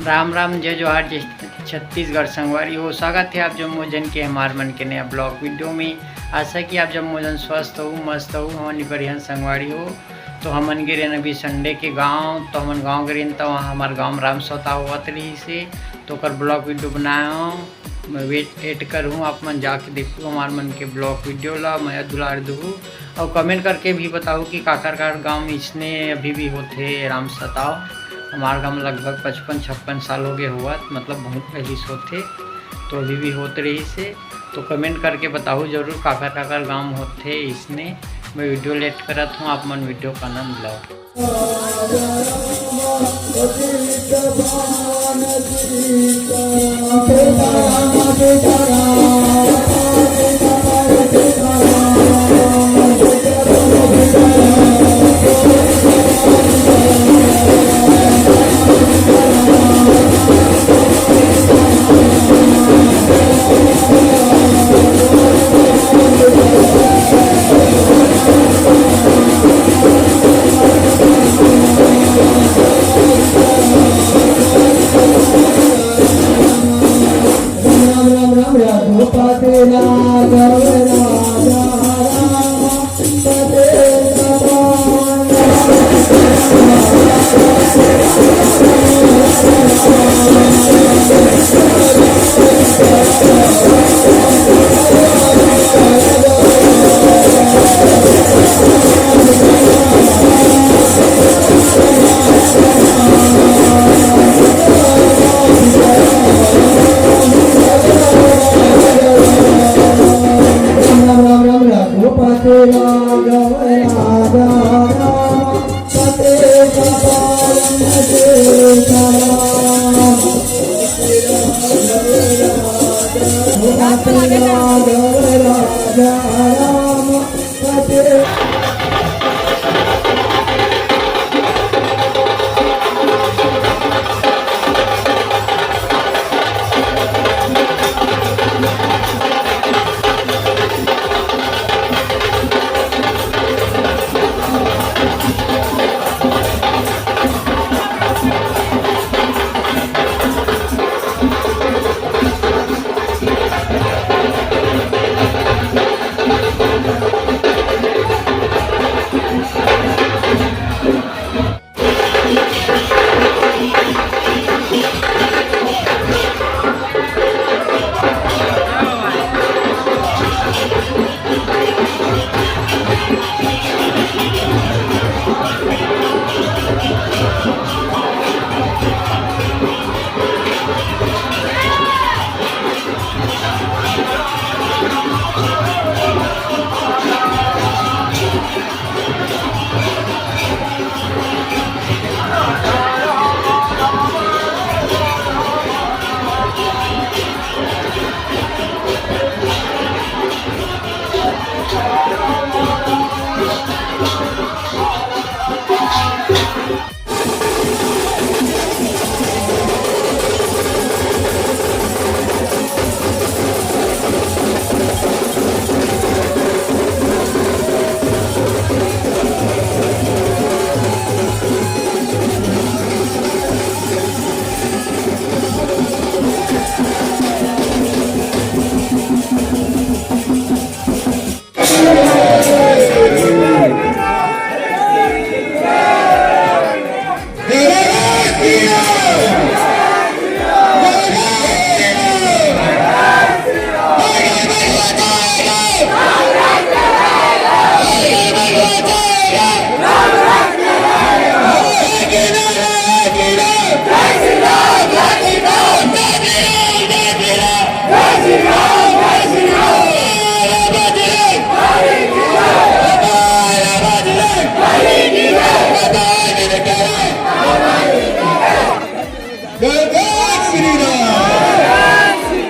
राम राम जय जोहार जय छत्तीसगढ़ संगवारी हो। स्वागत है आप जम्मू जन के हमार मन के नया ब्लॉग वीडियो में। आशा कि आप जम्मू जन स्वस्थ हो मस्त हो हमन बढ़िया संगवारी हो। तो हमन गिरे अभी संडे के गांव, तो हमन गांव गिरे तो वहाँ हमारे गांव में राम सौता हुआ रही से तो कर ब्लॉग वीडियो बनाया हूँ। मैं वेट करूँ आप मन जाके देखूँ हमारे मन के ब्लॉग वीडियो ला मैं दुलार दूँ और कमेंट करके भी बताऊँ कि काकर गाँव में इसने अभी भी होते राम सताओ। हमारे गाँव में लगभग 55-56 साल हो गए हुआ, मतलब बहुत पहले होते तो अभी भी होते रही से। तो कमेंट करके बताओ जरूर काकर गाँव में होते इसने। मैं वीडियो लेट करत हूँ, आप मन वीडियो का आनंद लो। राम